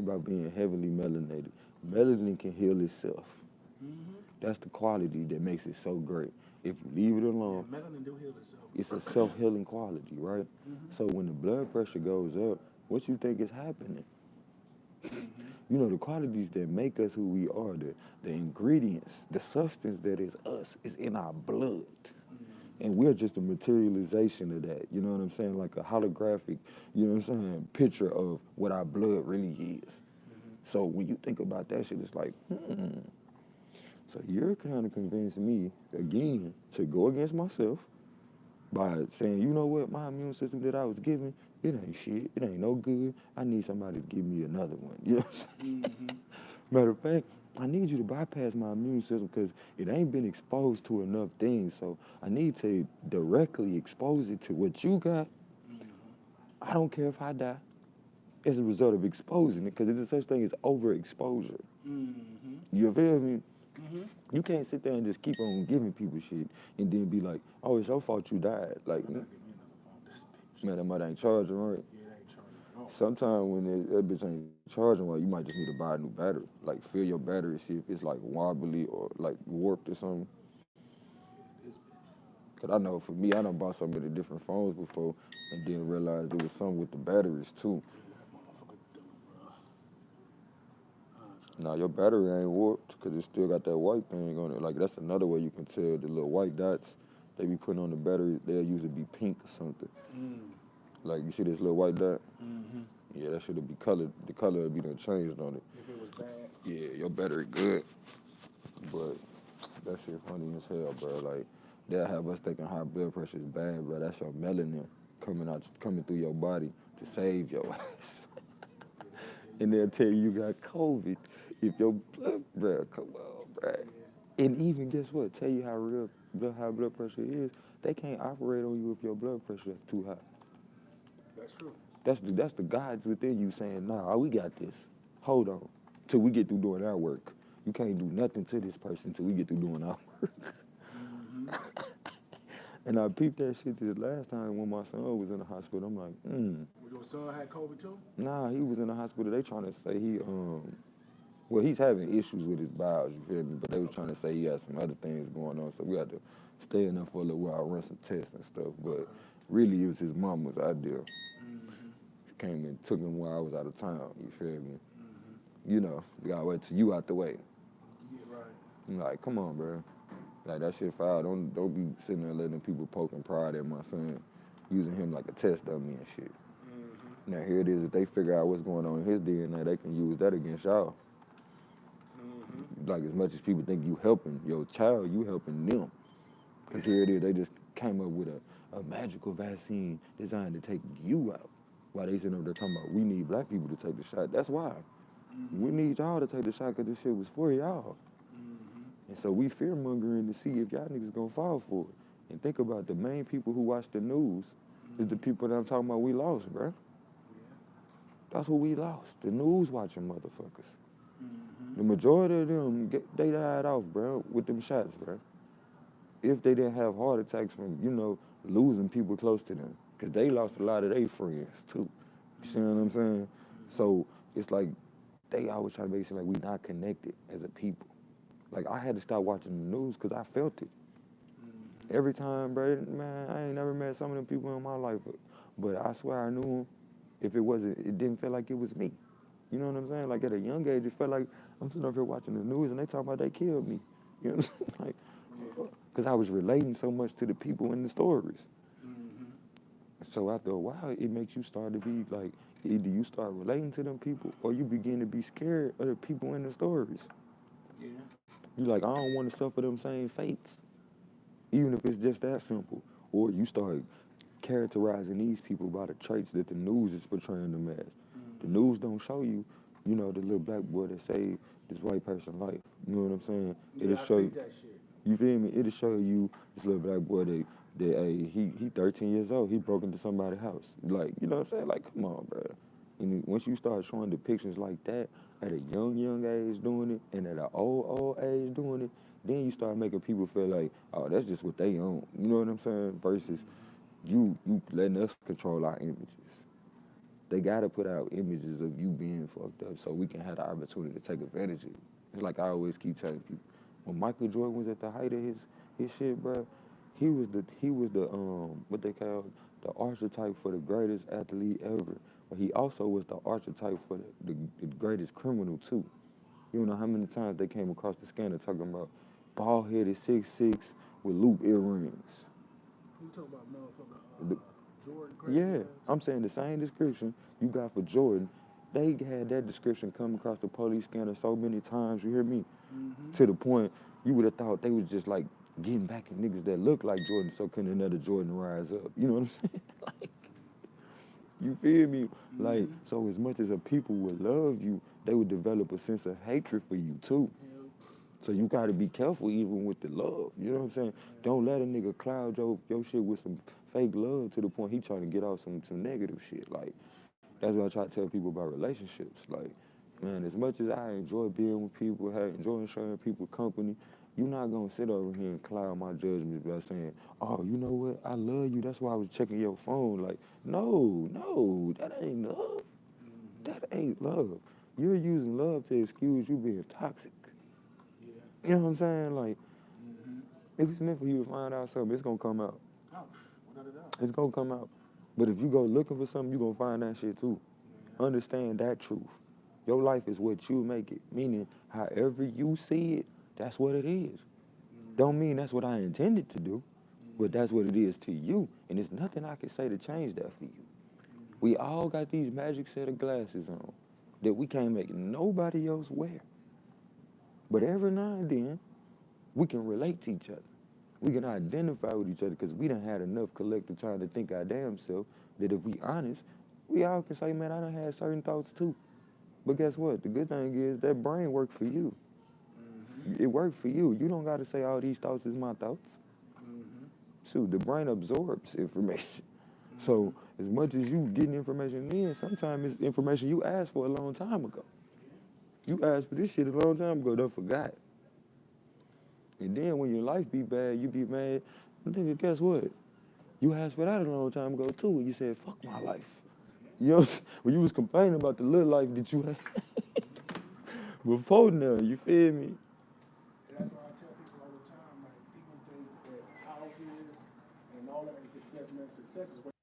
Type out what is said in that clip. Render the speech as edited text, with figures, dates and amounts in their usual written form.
about being heavily melanated. Melanin can heal itself. That's the quality that makes it so great. If you leave it Yeah, alone, melanin do heal itself. it's a self-healing quality, right? So when the blood pressure goes up, what you think is happening? You know, the qualities that make us who we are, the ingredients, the substance that is us is in our blood. And we're just a materialization of that. You know what I'm saying? Like a holographic, you know what I'm saying, picture of what our blood really is. So when you think about that shit, it's like, So you're kind of convinced me, again, to go against myself by saying, you know what, my immune system that I was given, it ain't shit. It ain't no good. I need somebody to give me another one. You know what I'm saying? Matter of fact, I need you to bypass my immune system because it ain't been exposed to enough things. So I need to directly expose it to what you got. I don't care if I die as a result of exposing it because there's such thing as overexposure. You feel me? You can't sit there and just keep on giving people shit and then be like, oh, it's your fault you died. Like, Give me another phone. This bitch. man, that mother ain't charging, right? Yeah, it ain't charging at all. Sometimes when that bitch ain't charging right, you might just need to buy a new battery. Like, fill your battery, see if it's like wobbly or like warped or something. Yeah, this bitch. Cause I know for me, I done bought so many different phones before and then realized there was something with the batteries too. Yeah, that motherfucker dumb, bro. Now your battery ain't warped because it still got that white thing on it. Like that's another way you can tell the little white dots they be putting on the battery. They'll usually be pink or something. Like you see this little white dot? Yeah, that should be colored. The color would be done changed on it. If it was bad. Yeah, your battery good, but that shit funny as hell, bro. Like they'll have us thinking high blood pressure is bad, bro. That's your melanin coming through your body to save your ass. And they'll tell you got COVID if your blood, bro, come on, bro. And even guess what? Tell you how real high blood pressure is. They can't operate on you if your blood pressure is too high. That's true. That's the gods within you saying, nah, we got this. Hold on. Till we get through doing our work. You can't do nothing to this person till we get through doing our work. And I peeped that shit this last time when my son was in the hospital. I'm like, Your son had COVID too? Nah, he was in the hospital. They trying to say well, he's having issues with his bowels, you feel me? But they was trying to say he had some other things going on, so we had to stay in there for a little while, run some tests and stuff. But really, it was his mama's idea. She came and took him while I was out of town, you feel me? You know, we gotta wait till you out the way. Yeah, right. I'm like, come on, bro. Like, that shit foul. Don't be sitting there letting people poking pride at my son, using him like a test dummy and shit. Now, here it is. If they figure out what's going on in his DNA, they can use that against y'all. Like, as much as people think you helping your child, you helping them. Because here it is. They just came up with a magical vaccine designed to take you out. While they sitting up there talking about, we need black people to take the shot. That's why. We need y'all to take the shot because this shit was for y'all. And so we fear-mongering to see if y'all niggas gonna fall for it. And think about the main people who watch the news is the people that I'm talking about we lost, bro. That's what we lost. The news watching motherfuckers. The majority of them, they died off, bro, with them shots, bro. If they didn't have heart attacks from, you know, losing people close to them. Because they lost a lot of their friends, too. You see what I'm saying? So it's like they always try to make it seem like we not connected as a people. Like, I had to stop watching the news because I felt it. Every time, bro, man, I ain't never met some of them people in my life. But I swear I knew them. If it didn't feel like it was me. You know what I'm saying? Like, at a young age, it felt like I'm sitting up here watching the news and they talking about they killed me. You know what I'm saying? Like, because I was relating so much to the people in the stories. So after a while, it makes you start to be like, either you start relating to them people or you begin to be scared of the people in the stories. Yeah. You like, I don't want to suffer them same fates, even if it's just that simple. Or you start characterizing these people by the traits that the news is portraying them as. The news don't show you, you know, the little black boy that saved this white person's life. You know what I'm saying? Yeah, I see that shit. You feel me? It'll show you this little black boy that he 13 years old. He broke into somebody's house. Like, you know what I'm saying? Like, come on, bro. And once you start showing depictions like that at a young age doing it, and at an old age doing it, then you start making people feel like, oh, that's just what they own. You know what I'm saying? Versus you letting us control our images. They gotta put out images of you being fucked up so we can have the opportunity to take advantage of it. It's like I always keep telling people, when Michael Jordan was at the height of his shit, bro, he was the what they call the archetype for the greatest athlete ever. But he also was the archetype for the greatest criminal too. You don't know how many times they came across the scanner talking about bald headed 6'6" with loop earrings. You talking about The- motherfucker Jordan crazy Yeah, ass? I'm saying the same description you got for Jordan. They had that description come across the police scanner so many times, you hear me? Mm-hmm. To the point you would have thought they was just like getting back at niggas that look like Jordan so couldn't another Jordan rise up. You know what I'm saying? Like, you feel me? Like, so as much as a people would love you, they would develop a sense of hatred for you too. Hell, So you gotta be careful even with the love. You know what I'm saying? Don't let a nigga cloud your shit with some fake love to the point he trying to get off some negative shit. Like, that's what I try to tell people about relationships. Like, man, as much as I enjoy being with people, enjoy sharing people company, you're not gonna sit over here and cloud my judgment by saying, oh, you know what, I love you, that's why I was checking your phone. Like, no, that ain't love. That ain't love. You're using love to excuse you being toxic. yeah. You know what I'm saying? Like, if it's meant for you to find out something, it's gonna come out. Oh, without a doubt. It's gonna come out. But if you go looking for something, you gonna find that shit too. Yeah. Understand that truth. Your life is what you make it. Meaning, however you see it, that's what it is. Don't mean that's what I intended to do, but that's what it is to you. And there's nothing I can say to change that for you. We all got these magic set of glasses on that we can't make nobody else wear. But every now and then, we can relate to each other. We can identify with each other because we done had enough collective time to think our damn self that if we honest, we all can say, man, I done had certain thoughts too. But guess what? The good thing is that brain worked for you. It worked for you. You don't got to say all these thoughts is my thoughts. Shoot, the brain absorbs information. So as much as you getting information in, sometimes it's information you asked for a long time ago. You asked for this shit a long time ago, done forgot. And then when your life be bad, you be mad. Nigga, guess what? You asked for that a long time ago too, and you said, fuck my life. You know, when you was complaining about the little life that you had before now, you feel me? That's why I tell people all the time, like, people think that houses and all that is success, man. Success is